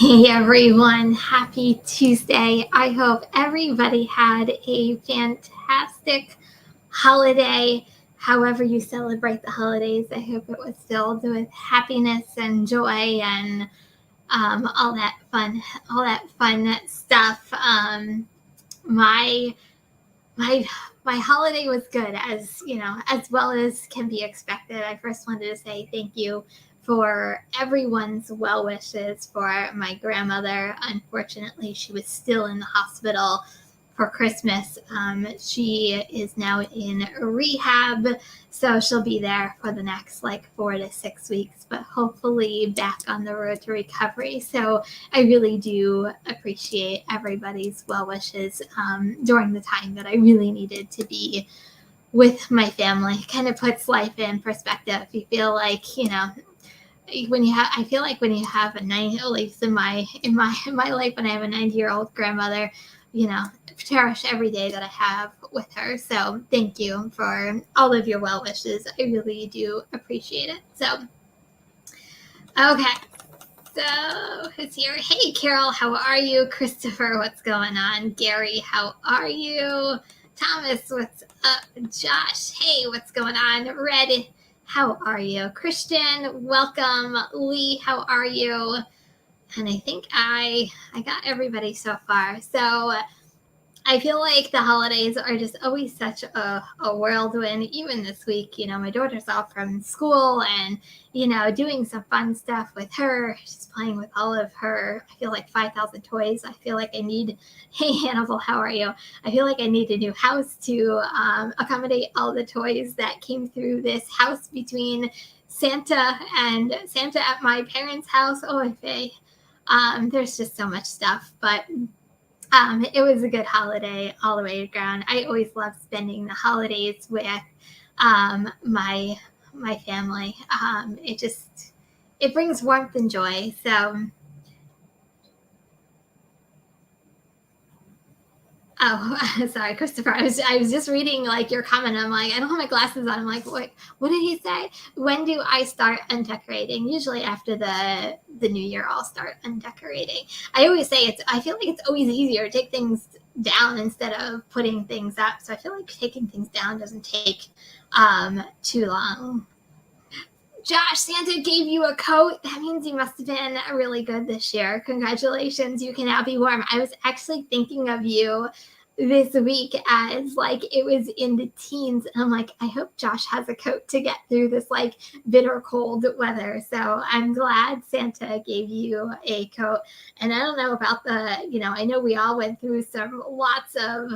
Hey everyone, happy Tuesday. I hope everybody had a fantastic holiday. However you celebrate the holidays, I hope it was filled with happiness and joy and all that fun stuff. My my my holiday was good, as well as can be expected. I first wanted to say thank you for everyone's well wishes for my grandmother. Unfortunately, she was still in the hospital for Christmas. She is now in rehab, so she'll be there for the next like 4 to 6 weeks, but hopefully back on the road to recovery. So I really do appreciate everybody's well wishes during the time that I really needed to be with my family. Kind of puts life in perspective. You feel like, I feel like when you have at least in my life, when I have a 90-year-old grandmother, cherish every day that I have with her. So thank you for all of your well wishes. I really do appreciate it. So, okay. So who's here? Hey, Carol, how are you? Christopher, what's going on? Gary, how are you? Thomas, what's up? Josh, hey, what's going on? Red, how are you? Christian, welcome. Lee, how are you? And I think I got everybody so far. So I feel like the holidays are just always such a whirlwind. Even this week, my daughter's off from school and, doing some fun stuff with her. She's playing with all of her, I feel like 5,000 toys. I feel like I need, hey, Hannibal, how are you? I feel like I need a new house to accommodate all the toys that came through this house between Santa at my parents' house. Oh, okay. There's just so much stuff, but it was a good holiday all the way around. I always love spending the holidays with my family. It brings warmth and joy. So, oh, sorry, Christopher. I was just reading like your comment. I'm like, I don't have my glasses on. I'm like, what did he say? When do I start undecorating? Usually after the new year, I'll start undecorating. I always say I feel like it's always easier to take things down instead of putting things up. So I feel like taking things down doesn't take too long. Josh, Santa gave you a coat. That means you must have been really good this year. Congratulations. You can now be warm. I was actually thinking of you this week as like it was in the teens. And I'm like, I hope Josh has a coat to get through this like bitter cold weather. So I'm glad Santa gave you a coat. And I don't know about I know we all went through lots of,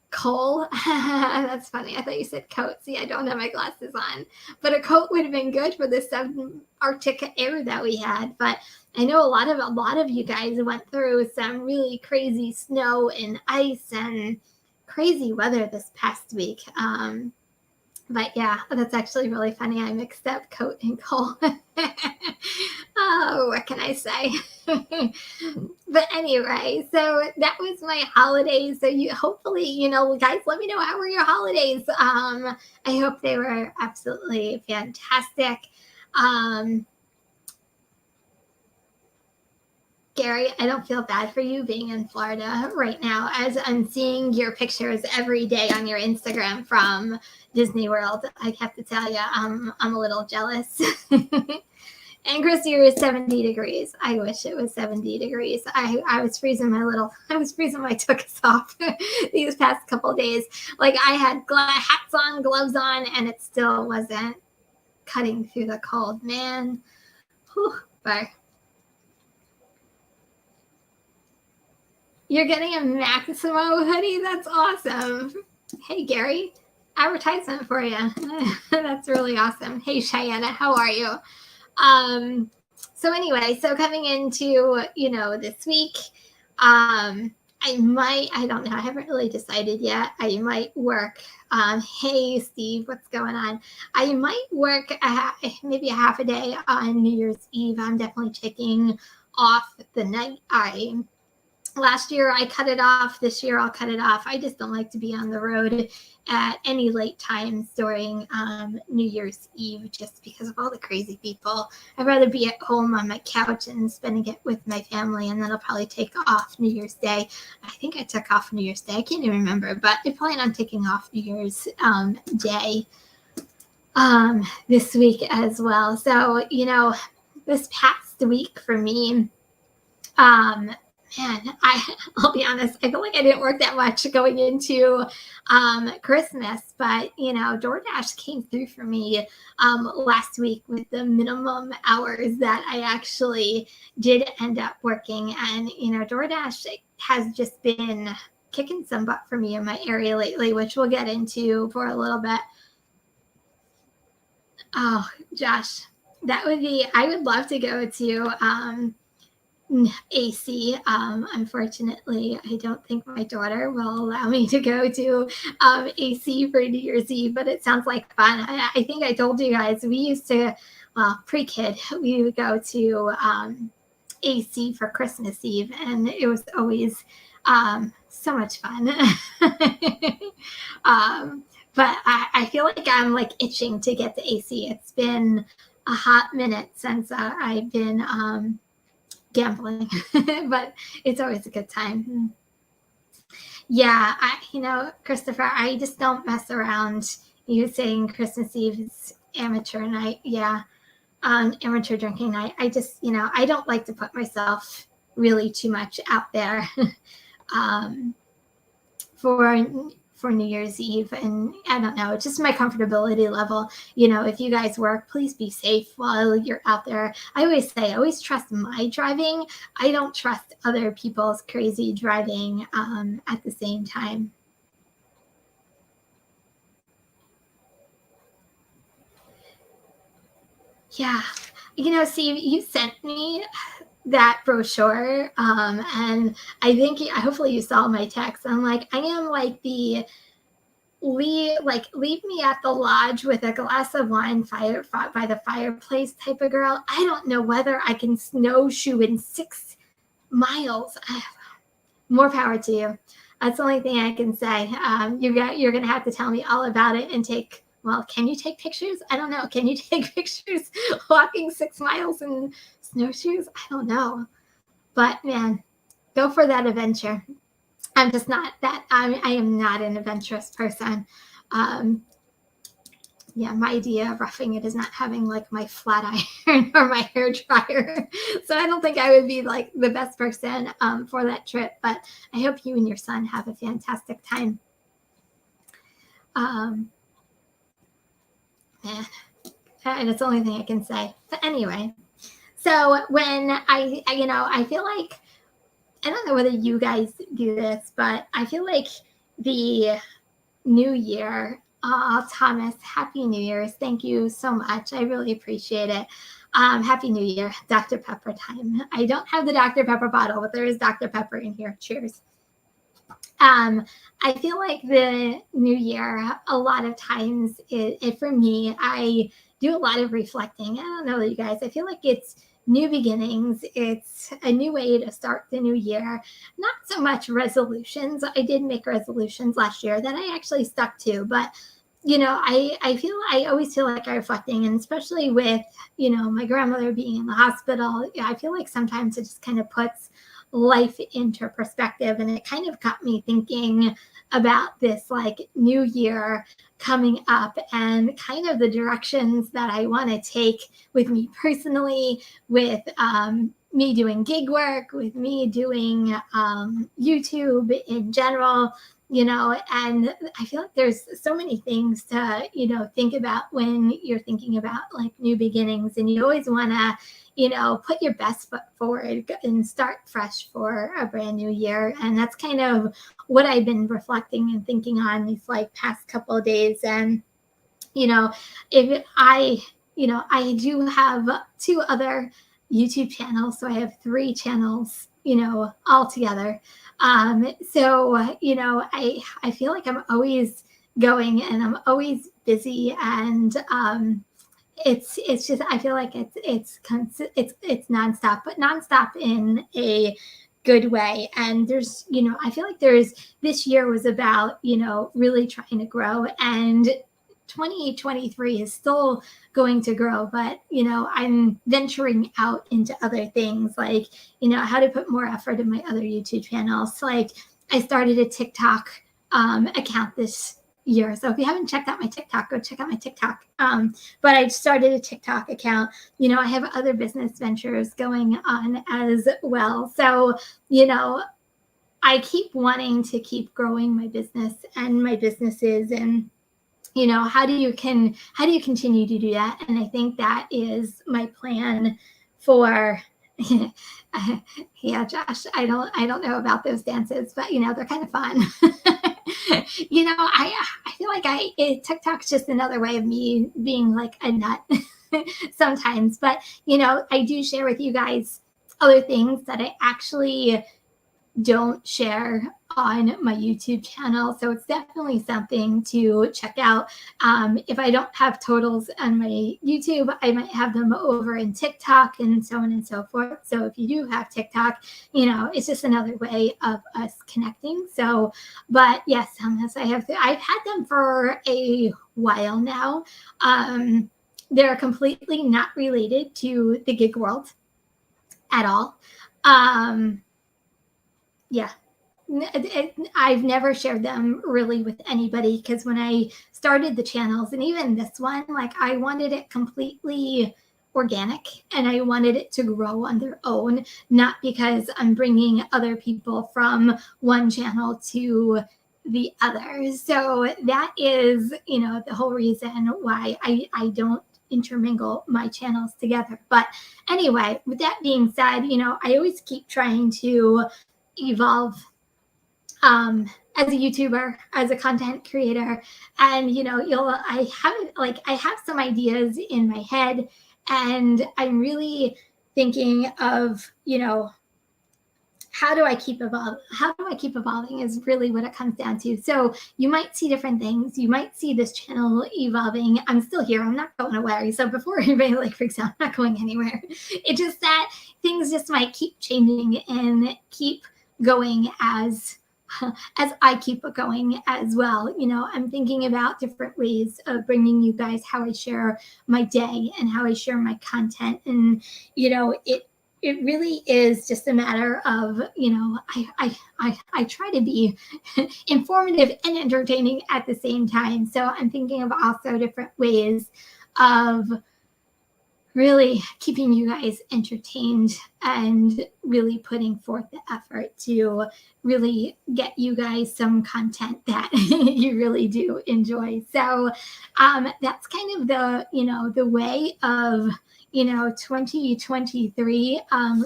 coal. That's funny. I thought you said coat. See, I don't have my glasses on. But a coat would have been good for the subarctic air that we had. But I know a lot of you guys went through some really crazy snow and ice and crazy weather this past week. But yeah, that's actually really funny. I mixed up coat and coal. Oh, what can I say? But anyway, so that was my holidays. So you hopefully, guys, let me know, how were your holidays? I hope they were absolutely fantastic. Gary, I don't feel bad for you being in Florida right now, as I'm seeing your pictures every day on your Instagram from Disney World. I have to tell you, I'm a little jealous. And Chris, here is 70 degrees. I wish it was 70 degrees. I was freezing my tuchus off these past couple of days. Like I had hats on, gloves on, and it still wasn't cutting through the cold, man. Whew, but you're getting a Maximo hoodie? That's awesome. Hey, Gary, advertisement for you. That's really awesome. Hey, Cheyenne, how are you? So anyway, so coming into, this week, I don't know, I haven't really decided yet. I might work, hey, Steve, what's going on? I might work maybe a half a day on New Year's Eve. I'm definitely taking off the night Last year I cut it off. This year I'll cut it off. I just don't like to be on the road at any late times during New Year's Eve just because of all the crazy people. I'd rather be at home on my couch and spending it with my family, and then I'll probably take off New Year's Day. I think I took off New Year's Day. I can't even remember, but I plan on taking off New Year's Day this week as well. So, this past week for me, man, I'll be honest, I feel like I didn't work that much going into Christmas, but DoorDash came through for me last week with the minimum hours that I actually did end up working. And DoorDash has just been kicking some butt for me in my area lately, which we'll get into for a little bit. Oh, Josh, I would love to go to AC. Unfortunately, I don't think my daughter will allow me to go to AC for New Year's Eve, but it sounds like fun. I think I told you guys we used to, well, pre-kid, we would go to AC for Christmas Eve, and it was always so much fun. But I feel like I'm like itching to get to AC. It's been a hot minute since I've been gambling, but it's always a good time. Yeah, Christopher, I just don't mess around. You saying Christmas Eve is amateur night. Yeah, amateur drinking night. I just, I don't like to put myself really too much out there for New Year's Eve. And I don't know, it's just my comfortability level. If you guys work, please be safe while you're out there. I always trust my driving. I don't trust other people's crazy driving at the same time. Yeah. Steve, you sent me that brochure, and hopefully you saw my text. I'm like, I am like the leave me at the lodge with a glass of wine by the fireplace type of girl. I don't know whether I can snowshoe in 6 miles. More power to you. That's the only thing I can say. You're gonna have to tell me all about it and can you take pictures? I don't know. Can you take pictures walking 6 miles in snowshoes? I don't know. But man, go for that adventure. I'm just not that. I am not an adventurous person. Yeah, my idea of roughing it is not having like my flat iron or my hair dryer. So I don't think I would be like the best person for that trip. But I hope you and your son have a fantastic time. Man, and it's the only thing I can say. But anyway, so when I feel like, I don't know whether you guys do this, but I feel like the new year, Thomas, Happy New Year's. Thank you so much. I really appreciate it. Happy New Year, Dr. Pepper time. I don't have the Dr. Pepper bottle, but there is Dr. Pepper in here. Cheers. I feel like the new year, a lot of times, for me, I do a lot of reflecting. I don't know you guys. I feel like it's new beginnings. It's a new way to start the new year. Not so much resolutions. I did make resolutions last year that I actually stuck to, but I always feel like I'm reflecting, and especially with, my grandmother being in the hospital, I feel like sometimes it just kind of puts life into perspective, and it kind of got me thinking about this like new year coming up and kind of the directions that I want to take with me personally, with me doing gig work, with me doing YouTube in general, and I feel like there's so many things to, think about when you're thinking about like new beginnings, and you always want to, put your best foot forward and start fresh for a brand new year. And that's kind of what I've been reflecting and thinking on these like past couple of days. And, if I do have 2 other YouTube channels. So I have 3 channels, all together. So, I feel like I'm always going and I'm always busy, and it's just, I feel like it's nonstop, but nonstop in a good way. And there's, I feel like this year was about, really trying to grow, and 2023 is still going to grow, but I'm venturing out into other things, like how to put more effort in my other YouTube channels. Like I started a TikTok account this year, so if you haven't checked out my TikTok, go check out my TikTok. But I started a TikTok account. I have other business ventures going on as well, so I keep wanting to keep growing my business and my businesses, and how do you continue to do that? And I think that is my plan for yeah, Josh, I don't know about those dances, but they're kind of fun. I feel like TikTok's just another way of me being like a nut sometimes, but I do share with you guys other things that I actually don't share on my YouTube channel. So it's definitely something to check out. If I don't have totals on my YouTube, I might have them over in TikTok and so on and so forth. So if you do have TikTok, it's just another way of us connecting. So, but yes, I've had them for a while now. They're completely not related to the gig world at all. Yeah, I've never shared them really with anybody, because when I started the channels, and even this one, like I wanted it completely organic and I wanted it to grow on their own, not because I'm bringing other people from one channel to the other. So that is, the whole reason why I don't intermingle my channels together. But anyway, with that being said, I always keep trying to evolve as a YouTuber, as a content creator. And I have some ideas in my head, and I'm really thinking of how do I keep evolving is really what it comes down to. So you might see different things. You might see this channel evolving. I'm still here. I'm not going away. So before anybody freaks out, I'm not going anywhere. It's just that things just might keep changing and keep going as I keep it going as well. I'm thinking about different ways of bringing you guys how I share my day and how I share my content. And, it really is just a matter of, I try to be informative and entertaining at the same time. So I'm thinking of also different ways of really keeping you guys entertained and really putting forth the effort to really get you guys some content that you really do enjoy. So that's kind of the way of 2023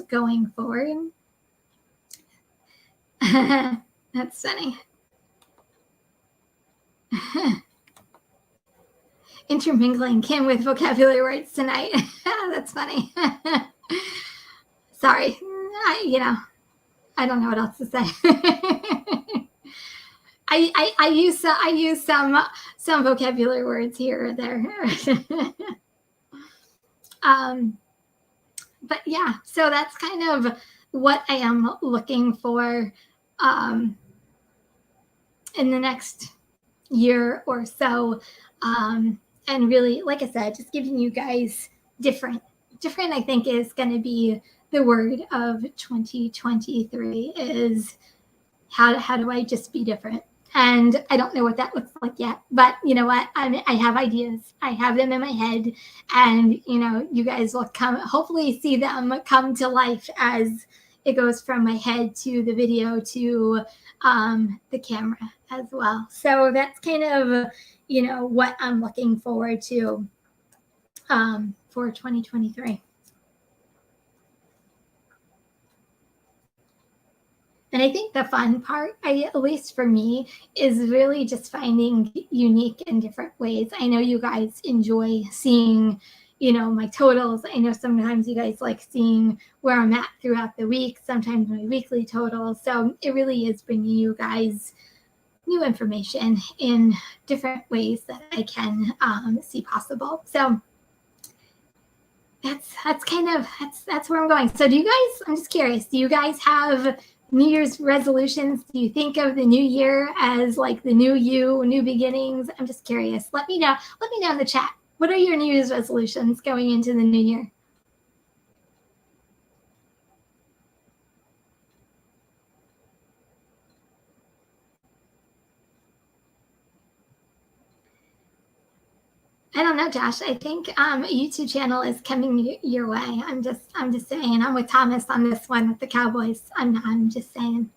going forward. That's funny. Intermingling Kim with vocabulary words tonight. That's funny. Sorry. I don't know what else to say. I use some vocabulary words here or there. But yeah, so that's kind of what I am looking for in the next year or so. And really, like I said, just giving you guys different, I think, is going to be the word of 2023, is how do I just be different? And I don't know what that looks like yet, but you know what? I have ideas. I have them in my head, and you guys will hopefully see them come to life as it goes from my head to the video to the camera as well. So that's kind of what I'm looking forward to for 2023. And I think the fun part, at least for me, is really just finding unique and different ways. I know you guys enjoy seeing, my totals. I know sometimes you guys like seeing where I'm at throughout the week, sometimes my weekly totals. So it really is bringing you guys new information in different ways that I can see possible. So that's kind of that's where I'm going. So do you guys, I'm just curious, do you guys have New Year's resolutions? Do you think of the new year as like the new you, new beginnings? I'm just curious. Let me know. Let me know in the chat. What are your New Year's resolutions going into the new year? I don't know, Josh. I think a YouTube channel is coming your way. I'm just saying. I'm with Thomas on this one with the Cowboys. I'm just saying.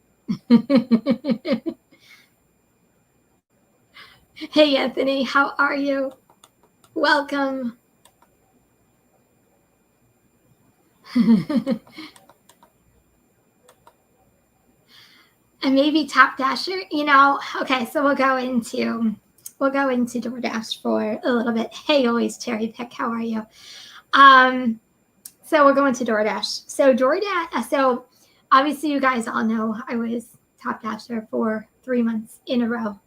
Hey, Anthony, how are you? Welcome. And maybe Top Dasher, okay, so we'll go into DoorDash for a little bit. Hey, always Cherry Pick, how are you? So we'll go into DoorDash. So obviously you guys all know I was Top Dasher for 3 months in a row.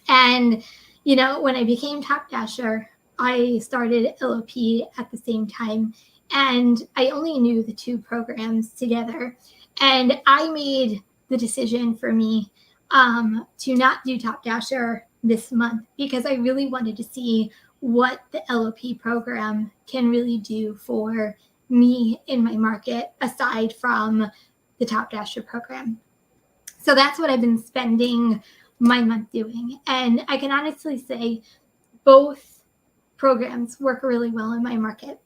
And, when I became Top Dasher, I started LOP at the same time. And I only knew the two programs together. And I made the decision for me to not do Top Dasher this month because I really wanted to see what the LOP program can really do for me in my market aside from the Top Dasher program. So that's what I've been spending my month doing. And I can honestly say both programs work really well in my market.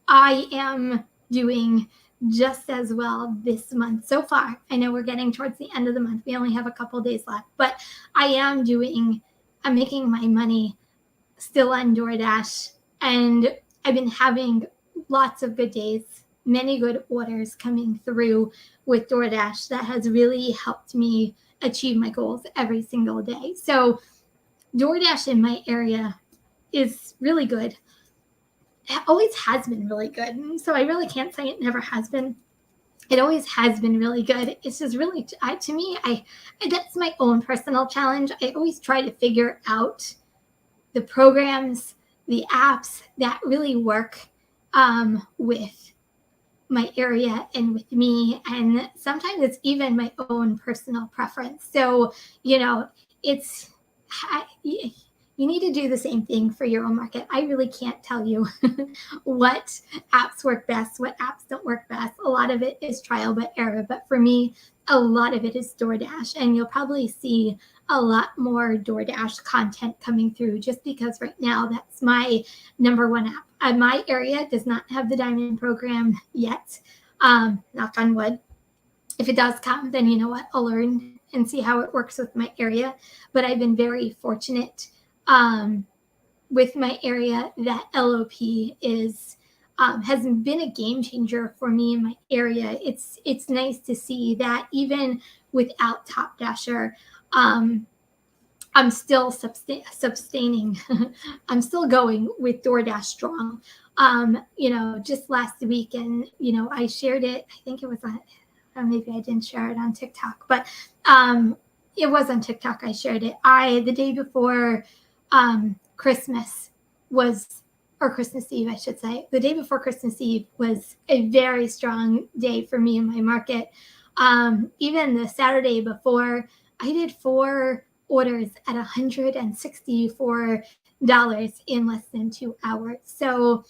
I am doing just as well this month so far. I know we're getting towards the end of the month. We only have a couple days left, but I'm making my money still on DoorDash, and I've been having lots of good days, many good orders coming through with DoorDash that has really helped me achieve my goals every single day. So DoorDash in my area is really good. It always has been really good. So I really can't say it never has been. It always has been really good. It's just really, to me, that's my own personal challenge. I always try to figure out the programs, the apps that really work with my area and with me. And sometimes it's even my own personal preference. So, it's, you need to do the same thing for your own market. I really can't tell you what apps work best, what apps don't work best. A lot of it is trial by error. But for me, a lot of it is DoorDash. And you'll probably see a lot more DoorDash content coming through just because right now that's my number one app. My area does not have the Diamond program yet. Knock on wood. If it does come, then you know what? I'll learn and see how it works with my area. But I've been very fortunate with my area that LOP has been a game changer for me in my area. It's nice to see that even without Top Dasher, I'm still sustaining. I'm still going with DoorDash strong. Just last weekend, I shared it. I think it was on, maybe I didn't share it on TikTok, but it was on TikTok. I shared it. The day before Christmas or Christmas Eve, I should say. The day before Christmas Eve was a very strong day for me in my market. Even the Saturday before, I did 4 orders at $164 in less than 2 hours. So,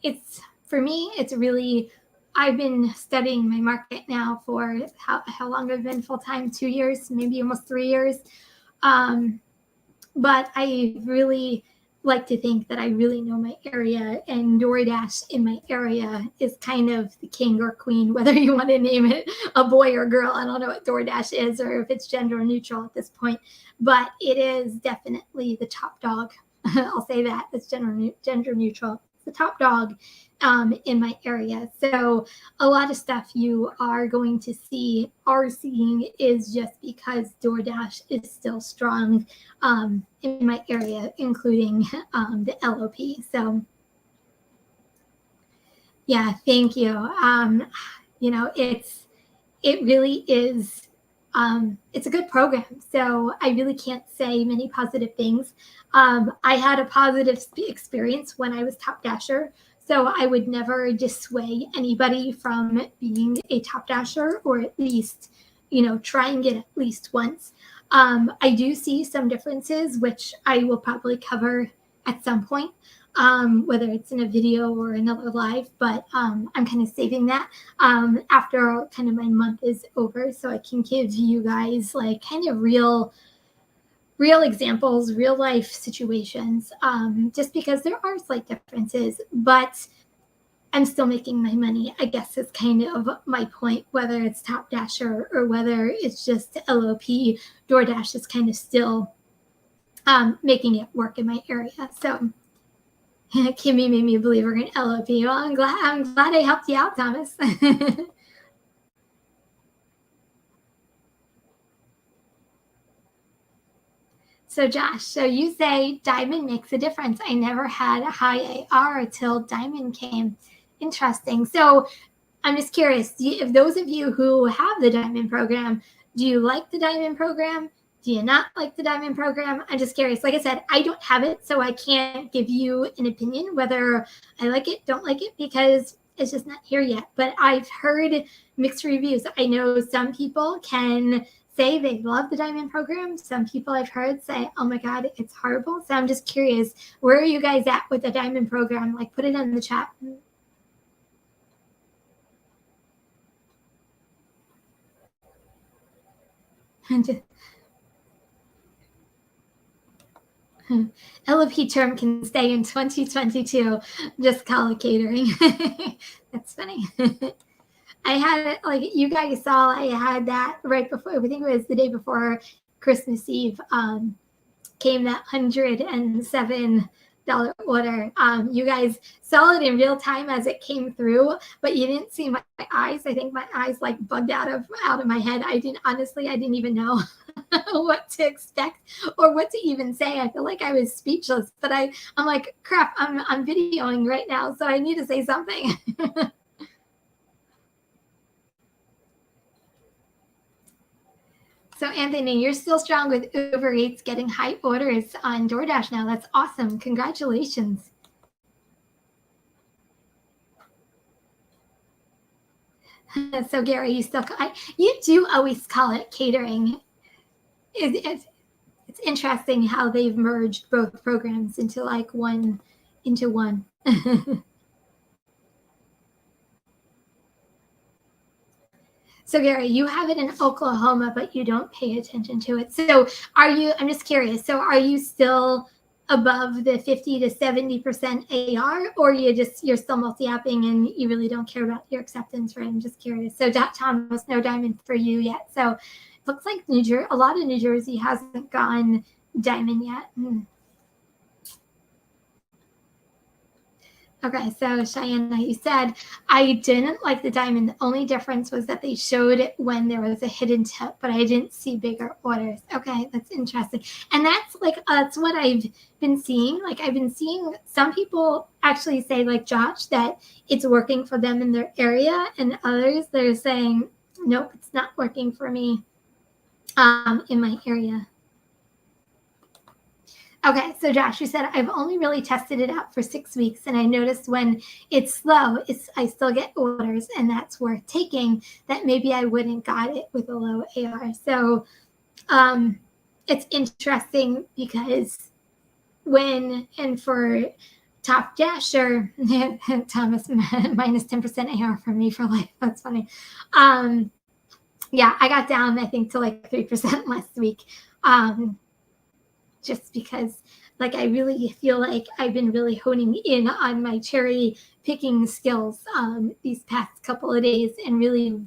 it's for me, it's really, I've been studying my market now for how long I've been full-time, 2 years, maybe almost 3 years. But I really like to think that I really know my area, and DoorDash in my area is kind of the king or queen, whether you want to name it a boy or girl. I don't know what DoorDash is or if it's gender neutral at this point, but it is definitely the top dog. I'll say that it's gender neutral. It's the top dog in my area. So a lot of stuff you are going to seeing is just because DoorDash is still strong in my area, including the LOP. So yeah, thank you. It really is it's a good program. So I really can't say many positive things. I had a positive experience when I was Top Dasher. So I would never dissuade anybody from being a Top Dasher, or at least, trying it at least once. I do see some differences, which I will probably cover at some point, whether it's in a video or another live, but I'm kind of saving that after kind of my month is over, so I can give you guys like kind of real examples, real life situations, just because there are slight differences, but I'm still making my money, I guess, is kind of my point. Whether it's Top Dasher or whether it's just LOP, DoorDash is kind of still making it work in my area. So Kimmy made me a believer in LOP. Well, I'm glad I helped you out, Thomas. So Josh, so you say diamond makes a difference. I never had a high AR till diamond came. Interesting. So I'm just curious, if those of you who have the diamond program, do you like the diamond program? Do you not like the diamond program? I'm just curious. Like I said, I don't have it, so I can't give you an opinion whether I like it, don't like it, because it's just not here yet. But I've heard mixed reviews. I know some people can say they love the diamond program. Some people I've heard say, oh my God, it's horrible. So I'm just curious, where are you guys at with the diamond program? Like, put it in the chat. LOP term can stay in 2022. Just call it catering. That's funny. I had it, like you guys saw, I had that right before, I think it was the day before Christmas Eve, came that $107 order. You guys saw it in real time as it came through, but you didn't see my eyes. I think my eyes like bugged out of my head. I didn't even know what to expect or what to even say. I feel like I was speechless, but I'm like, crap, I'm videoing right now, so I need to say something. So Anthony, you're still strong with Uber Eats, getting high orders on DoorDash now. That's awesome. Congratulations. So Gary, you do always call it catering. It's interesting how they've merged both programs into one. So Gary, you have it in Oklahoma, but you don't pay attention to it. So I'm just curious, so are you still above the 50 to 70% AR, or you're still multi-apping and you really don't care about your acceptance rate? I'm just curious. So Thomas, no diamond for you yet. So it looks like a lot of New Jersey hasn't gone diamond yet. Okay, so Cheyenne, you said, I didn't like the diamond. The only difference was that they showed it when there was a hidden tip, but I didn't see bigger orders. Okay, that's interesting. And that's what I've been seeing. Like, I've been seeing some people actually say, like Josh, that it's working for them in their area, and others, they're saying, nope, it's not working for me in my area. Okay, so Josh, you said, I've only really tested it out for 6 weeks, and I noticed when it's slow, I still get orders, and that's worth taking, that maybe I wouldn't got it with a low AR. So it's interesting because for Top Dasher, Thomas, minus 10% AR from me for life. That's funny. Yeah, I got down, I think, to like 3% last week. Just because, like, I really feel like I've been really honing in on my cherry picking skills these past couple of days, and really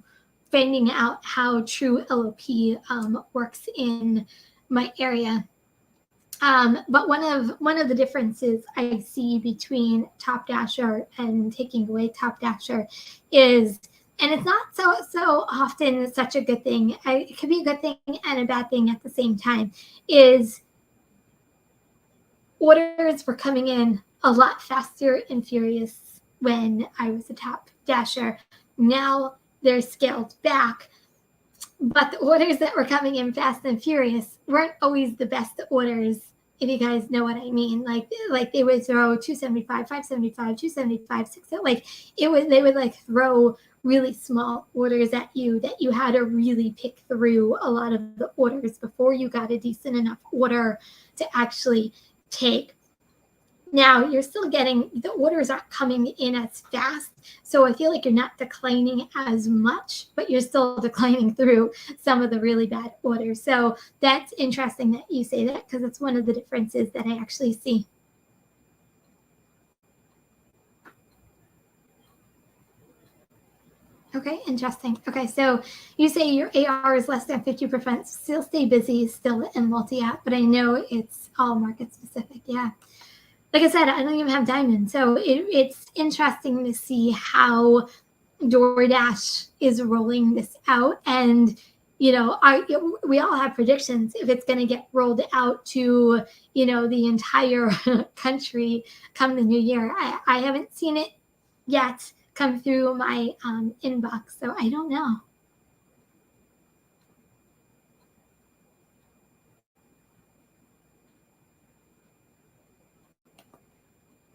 finding out how true LOP works in my area. But one of the differences I see between Top Dasher and taking away Top Dasher is, and it's not so often such a good thing, it could be a good thing and a bad thing at the same time, is orders were coming in a lot faster and furious when I was a Top Dasher. Now they're scaled back, but the orders that were coming in fast and furious weren't always the best orders, if you guys know what I mean. Like they would throw 275, 575, 275, 6, like they would like throw really small orders at you that you had to really pick through a lot of the orders before you got a decent enough order to actually take. Now you're still getting, the orders aren't coming in as fast, so I feel like you're not declining as much, but you're still declining through some of the really bad orders. So that's interesting that you say that, because it's one of the differences that I actually see. Okay, interesting. Okay, so you say your AR is less than 50%, still stay busy, still in multi-app, but I know it's all market specific. Yeah. Like I said, I don't even have Diamond. So it's interesting to see how DoorDash is rolling this out. And, we all have predictions if it's going to get rolled out to, the entire country come the new year. I haven't seen it yet come through my inbox, so I don't know.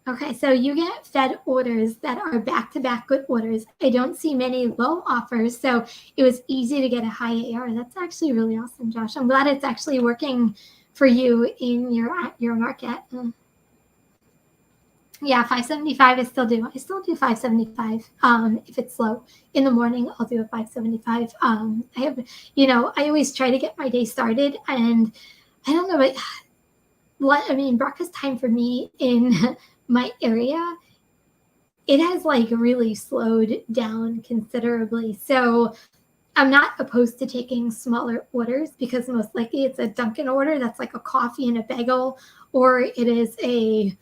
Okay, so you get fed orders that are back-to-back good orders. I don't see many low offers, so it was easy to get a high AR. That's actually really awesome, Josh. I'm glad it's actually working for you in your market. Yeah, 575 I still do. I still do 575. If it's slow in the morning, I'll do a 575. I have, I always try to get my day started, and I don't know, but breakfast time for me in my area, it has like really slowed down considerably. So I'm not opposed to taking smaller orders, because most likely it's a Dunkin' order that's like a coffee and a bagel, or it is a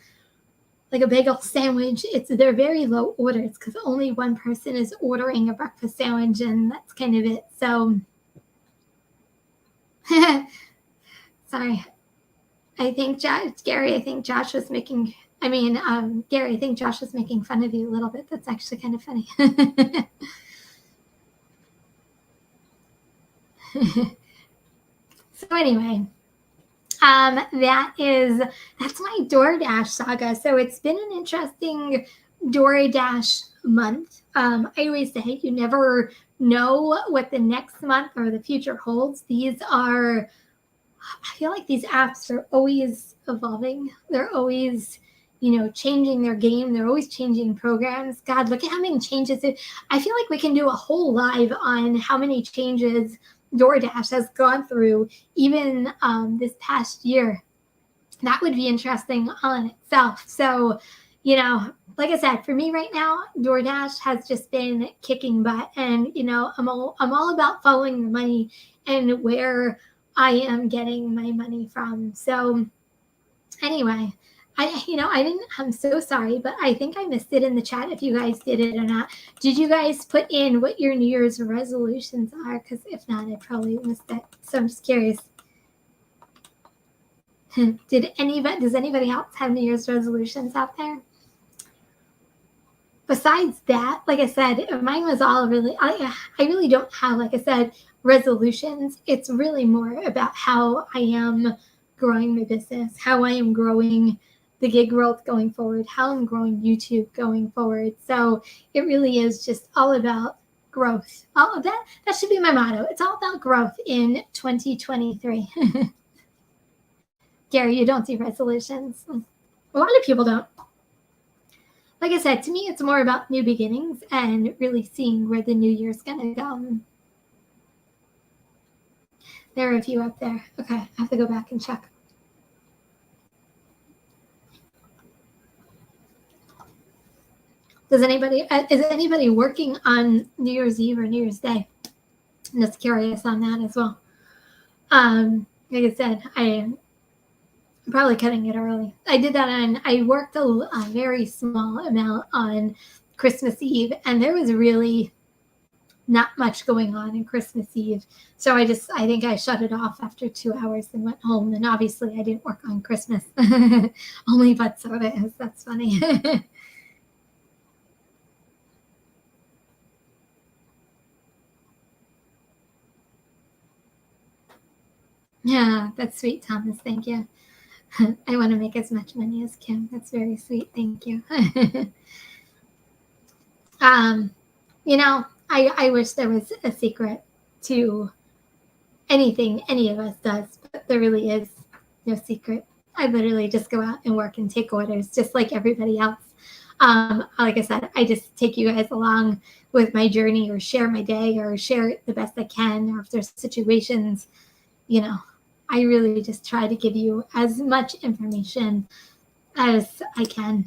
bagel sandwich. They're very low orders because only one person is ordering a breakfast sandwich, and that's kind of it. So sorry. I think Gary, I think Josh was making, Gary, I think Josh was making fun of you a little bit. That's actually kind of funny. So anyway, that's my DoorDash saga. So it's been an interesting DoorDash month. I always say you never know what the next month or the future holds. I feel like these apps are always evolving. They're always, changing their game. They're always changing programs. God, look at how many changes. I feel like we can do a whole live on how many changes DoorDash has gone through, even this past year. That would be interesting on itself. So, like I said, for me right now, DoorDash has just been kicking butt, and I'm all about following the money and where I am getting my money from. So anyway, I'm so sorry, but I think I missed it in the chat if you guys did it or not. Did you guys put in what your New Year's resolutions are? Because if not, I probably missed it. So I'm just curious. Does anybody else have New Year's resolutions out there? Besides that, like I said, mine was all really, I really don't have, like I said, resolutions. It's really more about how I am growing my business, how I am growing the gig world going forward, how I'm growing YouTube going forward. So it really is just all about growth. All of that should be my motto. It's all about growth in 2023. Gary, you don't see resolutions. A lot of people don't. Like I said, to me, it's more about new beginnings and really seeing where the new year's going to go. There are a few up there. Okay, I have to go back and check. Is anybody working on New Year's Eve or New Year's Day? I'm just curious on that as well. Like I said, I'm probably cutting it early. I worked a very small amount on Christmas Eve, and there was really not much going on in Christmas Eve. So I think I shut it off after 2 hours and went home. And obviously I didn't work on Christmas. Only but soda is. That's funny. Yeah, that's sweet, Thomas. Thank you. I want to make as much money as Kim. That's very sweet. Thank you. um, I wish there was a secret to anything any of us does, but there really is no secret. I literally just go out and work and take orders just like everybody else. Like I said, I just take you guys along with my journey or share my day or share it the best I can. Or if there's situations, I really just try to give you as much information as I can.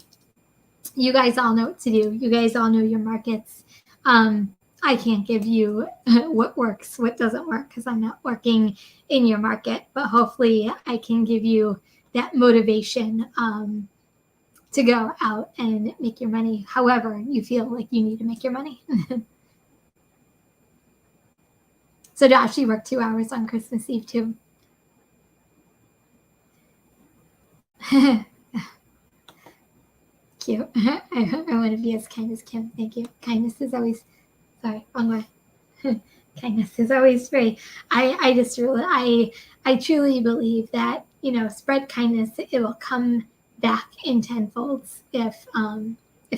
You guys all know what to do. You guys all know your markets. I can't give you what works, what doesn't work, because I'm not working in your market. But hopefully I can give you that motivation to go out and make your money however you feel like you need to make your money. So Josh, you work 2 hours on Christmas Eve too. Cute. I want to be as kind as Kim. Thank you. Kindness is always, sorry, wrong way. Kindness is always free. I just really, I truly believe that, spread kindness, it will come back in tenfolds. If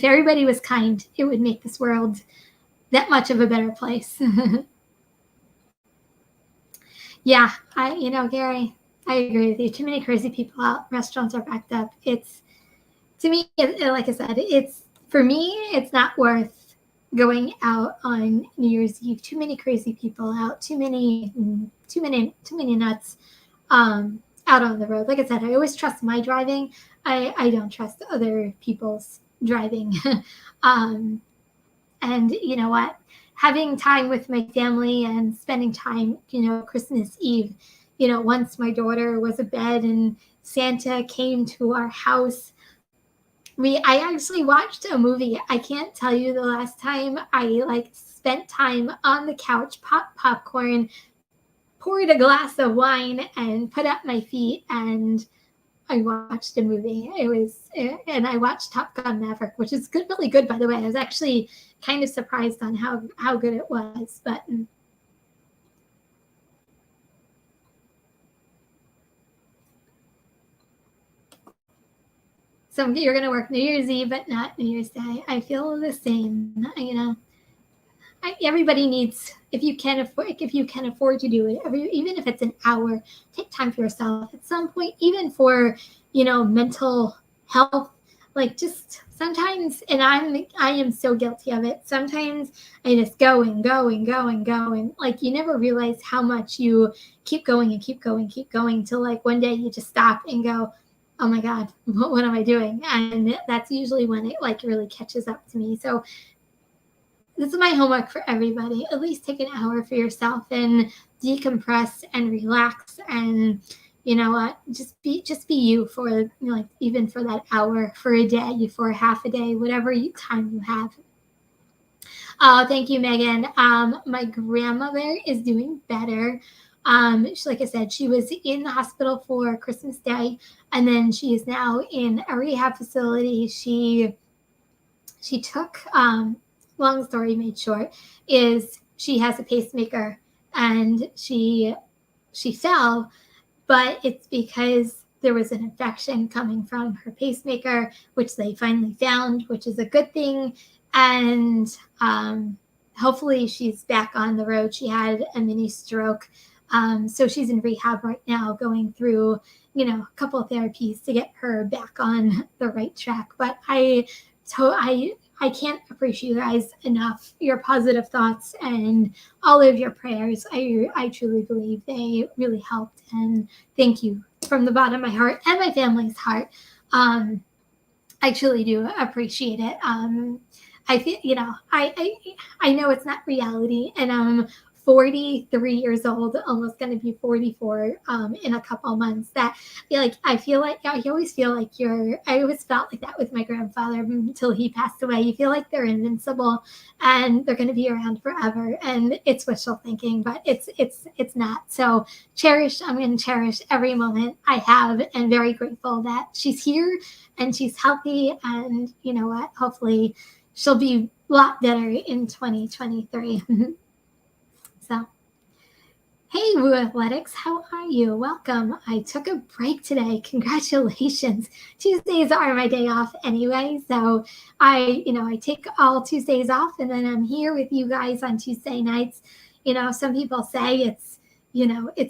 everybody was kind, it would make this world that much of a better place. Yeah, Gary, I agree with you. Too many crazy people out. Restaurants are backed up. To me, like I said, for me, it's not worth going out on New Year's Eve. Too many crazy people out. Too many nuts out on the road. Like I said, I always trust my driving. I don't trust other people's driving. And you know what? Having time with my family and spending time, Christmas Eve, once my daughter was abed and Santa came to our house. I actually watched a movie. I can't tell you the last time I spent time on the couch, popped popcorn, poured a glass of wine, and put up my feet, and I watched a movie. And I watched Top Gun Maverick, which is good, really good, by the way. I was actually kind of surprised on how good it was, but. So you're going to work New Year's Eve, but not New Year's Day. I feel the same, everybody needs, if you can afford to do it, even if it's an hour, take time for yourself at some point, even for, mental health. Like just sometimes, and I am so guilty of it. Sometimes I just go and go and go and go. And you never realize how much you keep going and keep going, till one day you just stop and go, oh my God, what am I doing? And that's usually when it really catches up to me. So this is my homework for everybody. At least take an hour for yourself and decompress and relax, and just be you for even for that hour, for a day, for half a day, whatever time you have. Oh, thank you, Megan. My grandmother is doing better. Like I said, she was in the hospital for Christmas Day, and then she is now in a rehab facility. She took, long story made short, is she has a pacemaker, and she fell, but it's because there was an infection coming from her pacemaker, which they finally found, which is a good thing. And hopefully she's back on the road. She had a mini stroke. So she's in rehab right now, going through, a couple of therapies to get her back on the right track. But I can't appreciate you guys enough, your positive thoughts and all of your prayers. I truly believe they really helped, and thank you from the bottom of my heart and my family's heart. I truly do appreciate it. I feel, I know it's not reality, and I'm 43 years old, almost going to be 44 in a couple months. That I feel like I always feel like I always felt like that with my grandfather until he passed away. You feel like they're invincible and they're going to be around forever, and it's wishful thinking, but it's not. So I'm going to cherish every moment I have, and very grateful that she's here and she's healthy, and you know what, hopefully she'll be a lot better in 2023. So, Hey, Woo Athletics, how are you? Welcome. I took a break today. Congratulations. Tuesdays are my day off anyway, so I take all Tuesdays off, and then I'm here with you guys on Tuesday nights. Some people say it's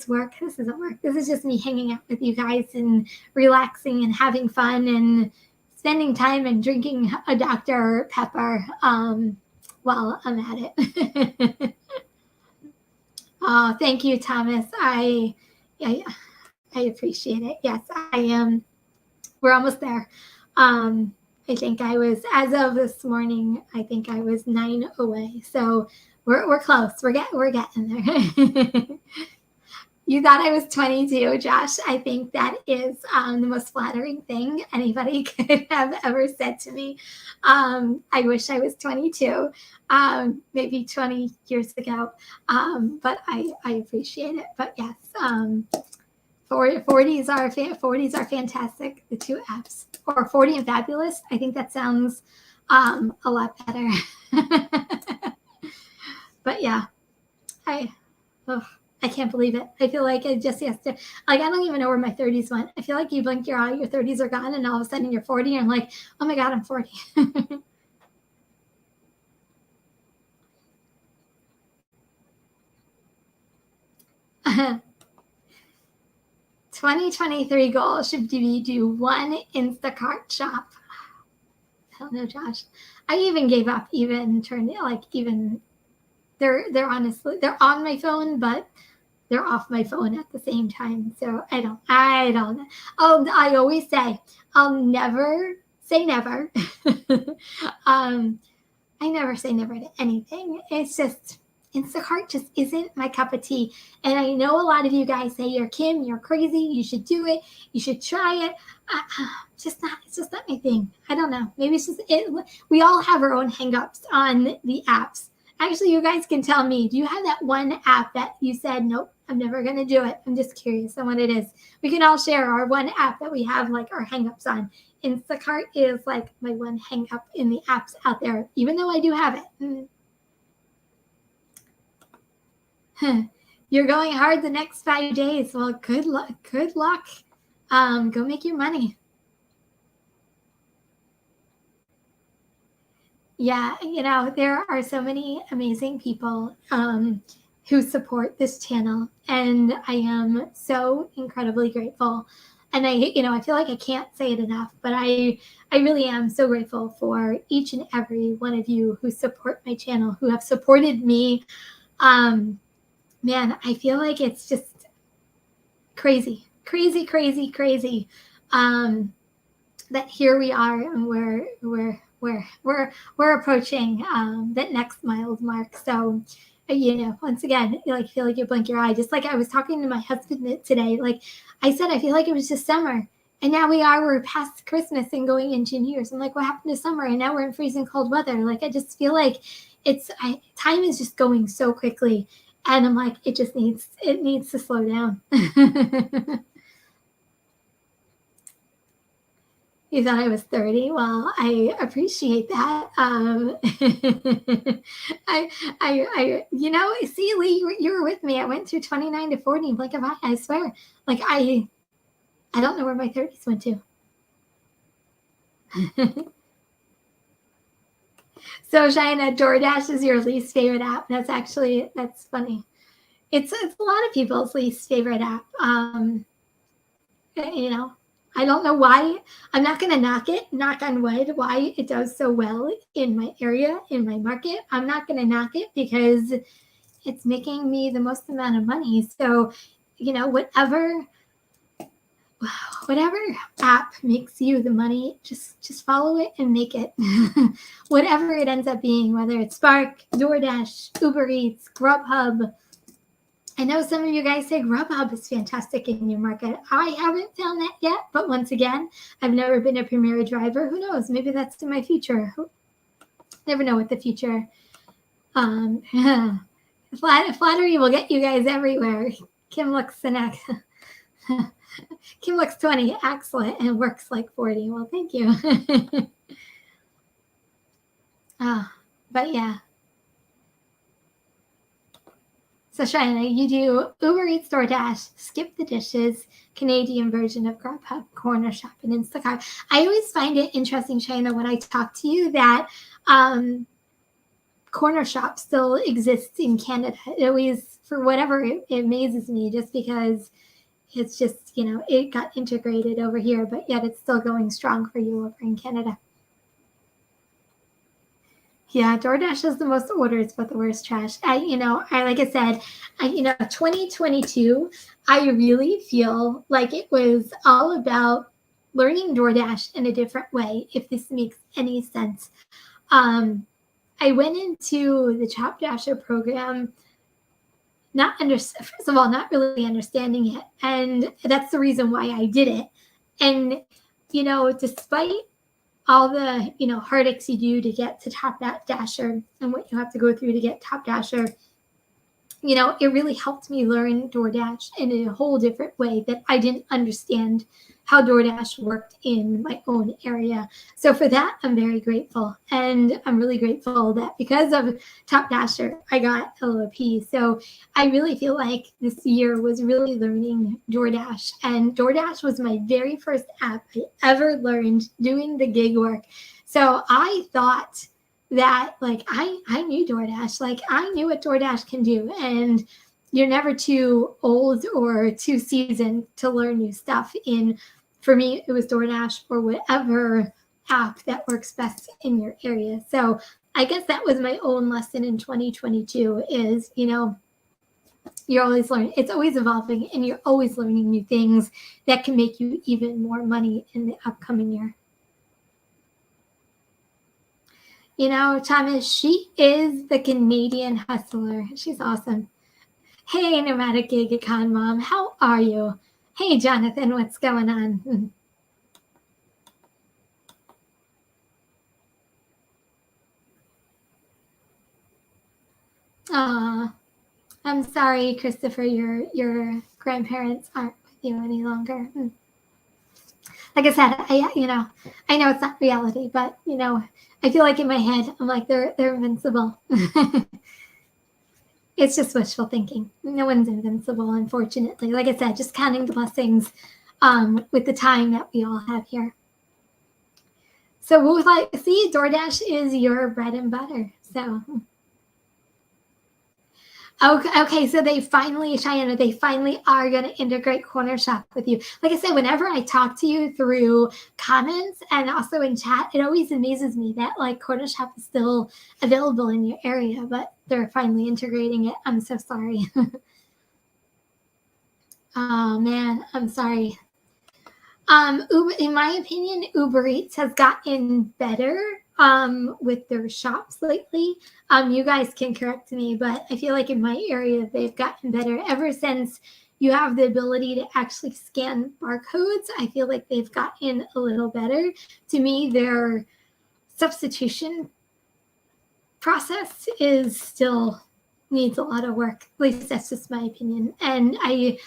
work. This isn't work. This is just me hanging out with you guys and relaxing and having fun and spending time and drinking a Dr. Pepper while I'm at it. Oh, thank you, Thomas. I appreciate it. Yes, I am. We're almost there. I think I was, as of this morning, I think I was 9 away. So we're close. We're getting there. You thought I was 22, Josh. I think that is the most flattering thing anybody could have ever said to me. I wish I was 22, maybe 20 years ago, but I appreciate it. But yes, 40s are fantastic. The two apps, or 40 and Fabulous. I think that sounds a lot better. But yeah, I can't believe it. I feel like just yesterday, I don't even know where my 30s went. I feel like you blink your eye, your 30s are gone, and all of a sudden you're 40, and I'm like, oh my God, I'm 40. 2023 goal should be do one Instacart shop. I don't know, Josh. I even gave up, they're honestly, they're on my phone, but they're off my phone at the same time. So I don't know. I always say, I'll never say never. I never say never to anything. It's just, Instacart just isn't my cup of tea. And I know a lot of you guys say, Kim, you're crazy. You should do it. You should try it. It's just not my thing. I don't know. Maybe it's just it. We all have our own hangups on the apps. Actually, you guys can tell me, do you have that one app that you said, nope, I'm never going to do it? I'm just curious on what it is. We can all share our one app that we have like our hangups on. Instacart is like my one hang up in the apps out there, even though I do have it. You're going hard the next 5 days. Well, good luck. Good luck. Go make your money. Yeah, there are so many amazing people who support this channel, and I am so incredibly grateful. And I feel like I can't say it enough, but I really am so grateful for each and every one of you who support my channel, who have supported me. Man, I feel like it's just crazy that here we are, and we're approaching that next mile mark. So once again, feel like you blink your eye. Just like I was talking to my husband today, like I said, I feel like it was just summer, and now we're past Christmas and going into New Year's. I'm like, what happened to summer? And now we're in freezing cold weather. Like, I just feel like time is just going so quickly, and I'm like, it needs to slow down. You thought I was 30. Well, I appreciate that. See, Lee, you were with me. I went through 29 to 40. Like, I swear, like, I don't know where my 30s went to. So, Cheyenne, DoorDash is your least favorite app. That's funny. It's a lot of people's least favorite app. I don't know why. I'm not going to knock on wood, why it does so well in my area, in my market. I'm not going to knock it because it's making me the most amount of money. So, whatever app makes you the money, just follow it and make it. Whatever it ends up being, whether it's Spark, DoorDash, Uber Eats, Grubhub. I know some of you guys say Grubhub is fantastic in your market. I haven't found that yet, but once again, I've never been a Premier driver. Who knows? Maybe that's in my future. Never know what the future. Flattery will get you guys everywhere. Kim looks 20, excellent, and works like 40. Well, thank you. But yeah. So China, you do Uber Eats, DoorDash, Skip the Dishes, Canadian version of Grubhub, Corner Shop, and Instacart. I always find it interesting, China, when I talk to you that Corner Shop still exists in Canada. It always, for whatever, it amazes me just because it's just, it got integrated over here, but yet it's still going strong for you over in Canada. Yeah, DoorDash is the most orders, but the worst trash. Like I said, 2022, I really feel like it was all about learning DoorDash in a different way, if this makes any sense. I went into the Chop Dasher program first of all, not really understanding it. And that's the reason why I did it. And, despite all the, heartaches you do to get to Top Dasher and what you have to go through to get Top Dasher, it really helped me learn DoorDash in a whole different way that I didn't understand how DoorDash worked in my own area. So for that, I'm very grateful. And I'm really grateful that because of Top Dasher, I got LOP. So I really feel like this year was really learning DoorDash. And DoorDash was my very first app I ever learned doing the gig work. So I thought that I knew DoorDash, I knew what DoorDash can do, and you're never too old or too seasoned to learn new stuff. For me, it was DoorDash or whatever app that works best in your area. So I guess that was my own lesson in 2022 is, you're always learning. It's always evolving, and you're always learning new things that can make you even more money in the upcoming year. Thomas, she is the Canadian hustler. She's awesome. Hey, nomadic gig econ mom, how are you? Hey, Jonathan, what's going on? I'm sorry, Christopher, your grandparents aren't with you any longer. Like I said, I know it's not reality, but I feel like in my head, I'm like they're invincible. It's just wishful thinking. No one's invincible, unfortunately. Like I said, just counting the blessings with the time that we all have here. So DoorDash is your bread and butter. So okay, so they finally are going to integrate Corner Shop with you. Like I said, whenever I talk to you through comments and also in chat, it always amazes me that Corner Shop is still available in your area, but they're finally integrating it. I'm so sorry. Oh man, I'm sorry. In my opinion, Uber Eats has gotten better with their shops lately. You guys can correct me, but I feel like in my area, they've gotten better ever since you have the ability to actually scan barcodes. I feel like they've gotten a little better. To me, their substitution process still needs a lot of work. At least that's just my opinion. And I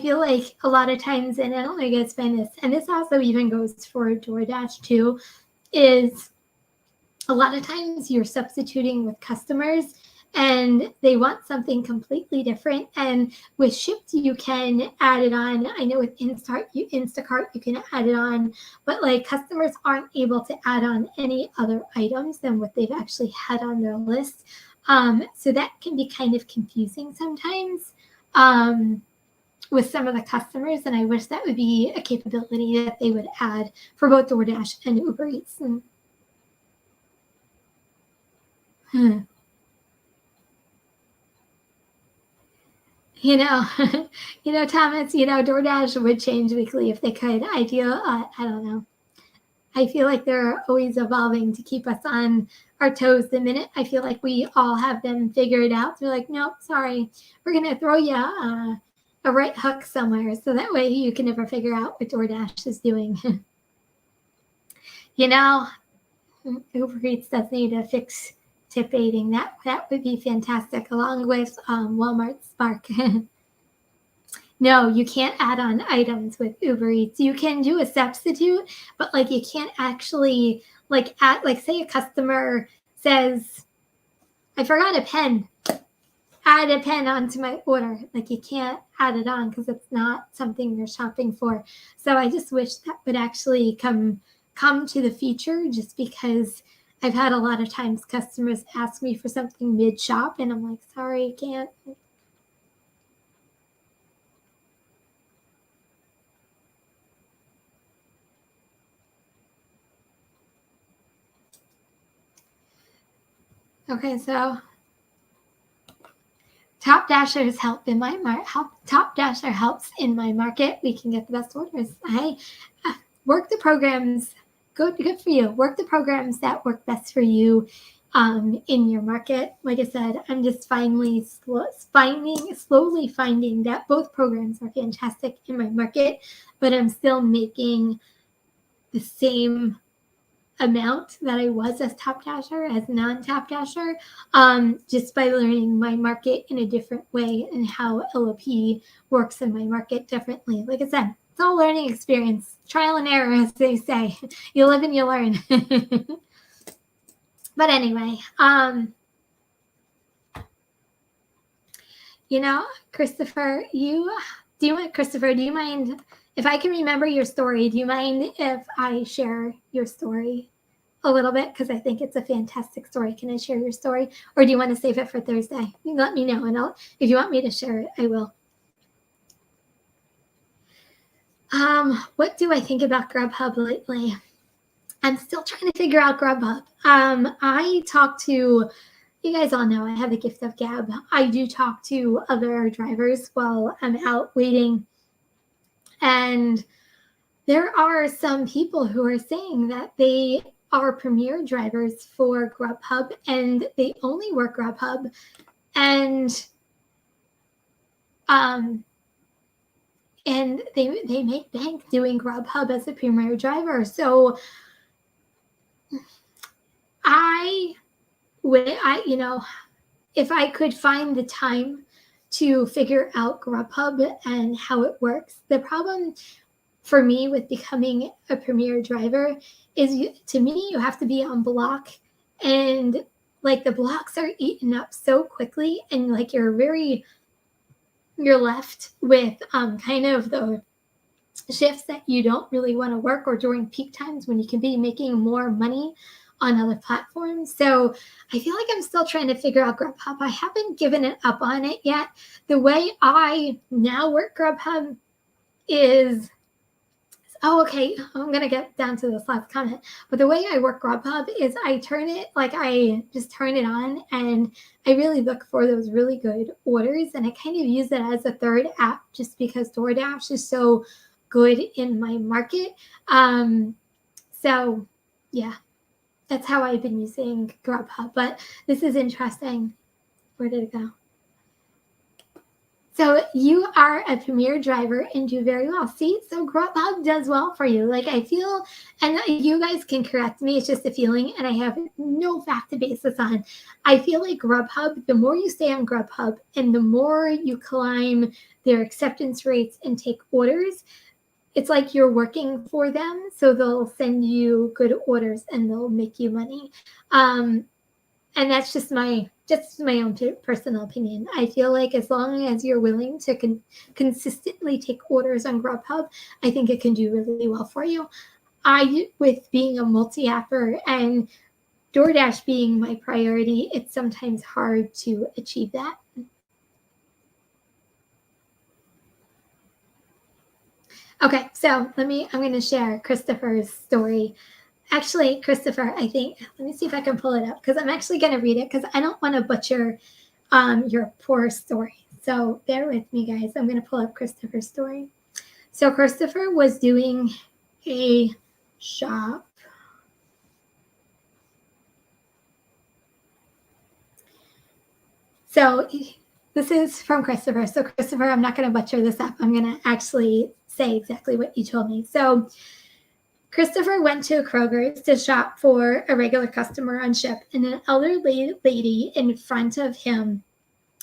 feel like a lot of times, and I don't know if you guys find this, and this also even goes for DoorDash too, is a lot of times you're substituting with customers and they want something completely different. And with Shipt, you can add it on. I know with Instacart, you can add it on, but customers aren't able to add on any other items than what they've actually had on their list. So that can be kind of confusing sometimes. With some of the customers, and I wish that would be a capability that they would add for both DoorDash and Uber Eats. Thomas, DoorDash would change weekly if they could. I don't know. I feel like they're always evolving to keep us on our toes. The minute I feel like we all have them figured out, they're like, nope, sorry, we're going to throw you a right hook somewhere, so that way you can never figure out what DoorDash is doing. Uber Eats does need to fix tip aiding. That would be fantastic, along with Walmart Spark. No, you can't add on items with Uber Eats. You can do a substitute, but you can't actually say a customer says, I forgot a pen. add a pen onto my order. Like you can't add it on because it's not something you're shopping for. So I just wish that would actually come to the feature, just because I've had a lot of times customers ask me for something mid-shop and I'm like, sorry, can't. Okay, so Top Dashers help in my Top Dasher helps in my market. We can get the best orders. I work the programs. Good for you. Work the programs that work best for you in your market. Like I said, I'm just slowly finding that both programs are fantastic in my market, but I'm still making the same amount that I was as Top Dasher, as non-Top Dasher, just by learning my market in a different way and how LOP works in my market differently. Like I said, it's all learning experience, trial and error, as they say. You live and you learn. But anyway, Christopher, do you mind if I can remember your story? Do you mind if I share your story a little bit? Because I think it's a fantastic story. Can I share your story? Or do you want to save it for Thursday? You let me know, and if you want me to share it, I will. What do I think about Grubhub lately? I'm still trying to figure out Grubhub. I talk to, you guys all know I have the gift of gab. I do talk to other drivers while I'm out waiting. And there are some people who are saying that they are premier drivers for Grubhub and they only work Grubhub, and they make bank doing Grubhub as a premier driver. So if I could find the time to figure out Grubhub and how it works, the problem for me with becoming a premier driver is, to me, you have to be on block, and like the blocks are eaten up so quickly, and like you're left with kind of the shifts that you don't really want to work, or during peak times when you can be making more money on other platforms. So I feel like I'm still trying to figure out Grubhub. I haven't given it up on it yet. The way I now work Grubhub is, okay, I'm going to get down to this last comment. But the way I work Grubhub is I just turn it on, and I really look for those really good orders. And I kind of use it as a third app just because DoorDash is so good in my market. So yeah, that's how I've been using Grubhub. But this is interesting. Where did it go? So you are a premier driver and do very well. See, so Grubhub does well for you. Like I feel, and you guys can correct me, it's just a feeling, and I have no fact to base this on. I feel like Grubhub, the more you stay on Grubhub and the more you climb their acceptance rates and take orders, it's like you're working for them. So they'll send you good orders and they'll make you money. And that's just my own personal opinion. I feel like as long as you're willing to consistently take orders on Grubhub, I think it can do really well for you. With being a multi-apper and DoorDash being my priority, it's sometimes hard to achieve that. Okay, so I'm going to share Christopher's story. Actually, Christopher, I think, let me see if I can pull it up, because I'm actually going to read it because I don't want to butcher your poor story. So bear with me, guys. I'm going to pull up Christopher's story. So Christopher was doing a shop. So this is from Christopher. So Christopher, I'm not going to butcher this up. I'm going to actually say exactly what you told me. So Christopher went to Kroger's to shop for a regular customer on Ship, and an elderly lady in front of him,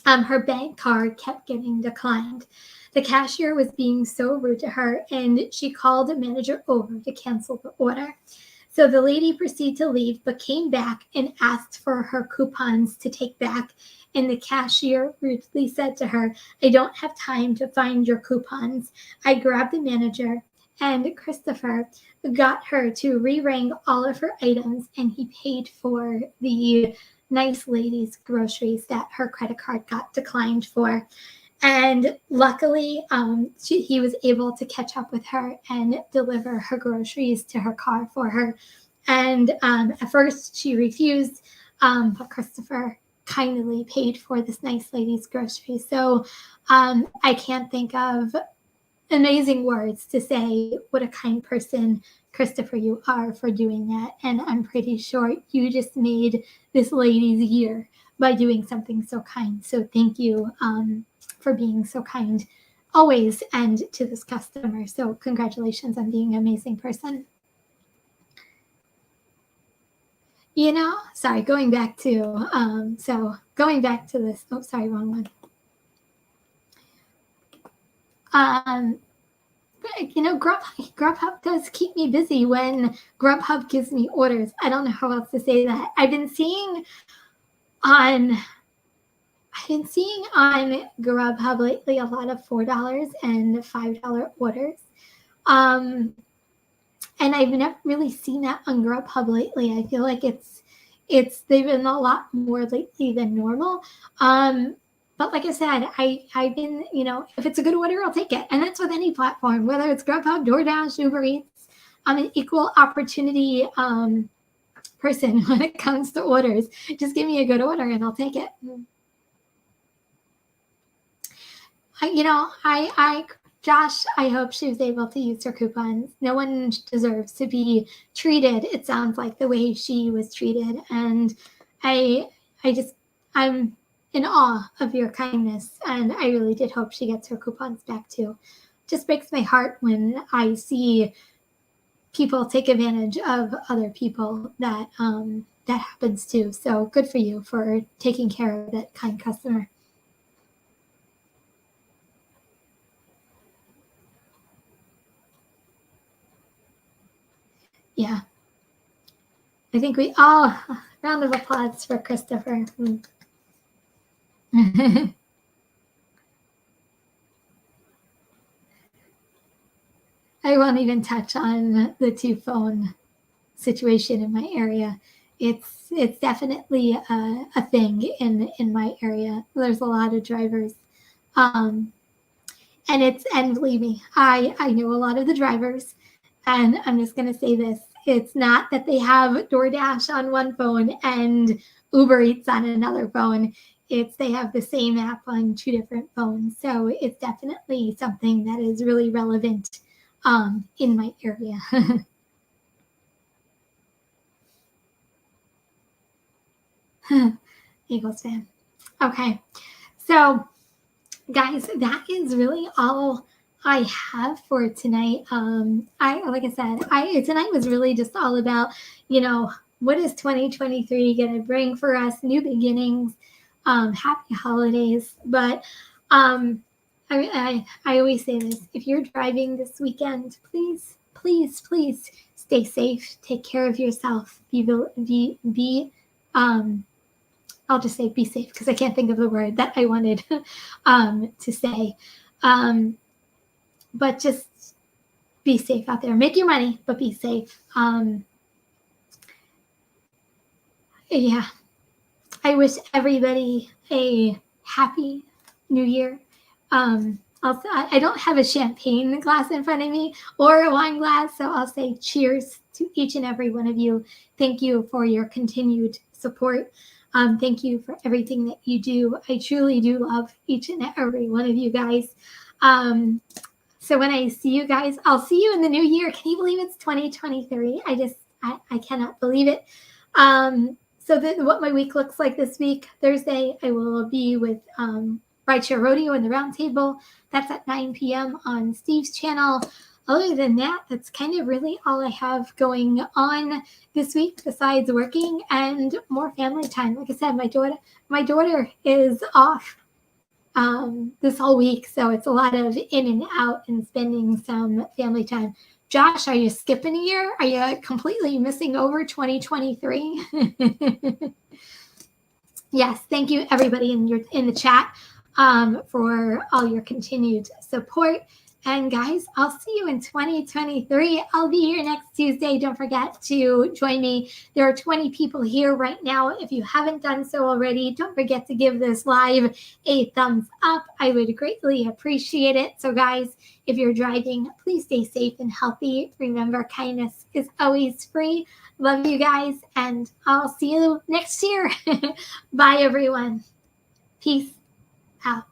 her bank card kept getting declined. The cashier was being so rude to her, and she called a manager over to cancel the order. So the lady proceeded to leave, but came back and asked for her coupons to take back. And the cashier rudely said to her, "I don't have time to find your coupons." I grabbed the manager, and Christopher got her to re-ring all of her items, and he paid for the nice lady's groceries that her credit card got declined for. And luckily, he was able to catch up with her and deliver her groceries to her car for her. And at first, she refused, but Christopher kindly paid for this nice lady's groceries. So I can't think of amazing words to say what a kind person, Christopher, you are for doing that. And I'm pretty sure you just made this lady's year by doing something so kind. So thank you for being so kind always and to this customer. So congratulations on being an amazing person. You know, sorry, going back to this. Oh, sorry, wrong one. You know, Grubhub does keep me busy when Grubhub gives me orders. I don't know how else to say that. I've been seeing on Grubhub lately a lot of $4 and $5 orders. And I've never really seen that on Grubhub lately. I feel like they've been a lot more lately than normal. But like I said, I've been, you know, if it's a good order, I'll take it. And that's with any platform, whether it's Grubhub, DoorDash, Uber Eats. I'm an equal opportunity person when it comes to orders. Just give me a good order and I'll take it. Josh, I hope she was able to use her coupons. No one deserves to be treated, it sounds like, the way she was treated. And I'm in awe of your kindness. And I really did hope she gets her coupons back too. Just breaks my heart when I see people take advantage of other people that happens too. So good for you for taking care of that kind customer. Yeah. I think we all, round of applause for Christopher. I won't even touch on the 2-phone situation in my area. It's definitely a thing in my area. There's a lot of drivers. And believe me, I know a lot of the drivers, and I'm just going to say this. It's not that they have DoorDash on one phone and Uber Eats on another phone. It's they have the same app on 2 different phones. So it's definitely something that is really relevant in my area. Eagles fan. Okay. So guys, that is really all I have for tonight. Like I said, tonight was really just all about, you know, what is 2023 going to bring for us? New beginnings, happy holidays. But I always say this: if you're driving this weekend, please stay safe. Take care of yourself. I'll just say be safe because I can't think of the word that I wanted to say. But just be safe out there. Make your money, but be safe. Yeah. I wish everybody a happy new year. I don't have a champagne glass in front of me or a wine glass, so I'll say cheers to each and every one of you. Thank you for your continued support. Thank you for everything that you do. I truly do love each and every one of you guys. So when I see you guys, I'll see you in the new year. Can you believe it's 2023? I cannot believe it. So what my week looks like this week, Thursday, I will be with Rideshare Rodeo in the Roundtable. That's at 9 p.m. on Steve's channel. Other than that, that's kind of really all I have going on this week besides working and more family time. Like I said, my daughter is off this whole week, so it's a lot of in and out and spending some family time. Josh, are you skipping a year? Are you completely missing over 2023? Yes, thank you everybody in the chat for all your continued support. And guys, I'll see you in 2023. I'll be here next Tuesday. Don't forget to join me. There are 20 people here right now. If you haven't done so already, don't forget to give this live a thumbs up. I would greatly appreciate it. So guys, if you're driving, please stay safe and healthy. Remember, kindness is always free. Love you guys, and I'll see you next year. Bye, everyone. Peace out.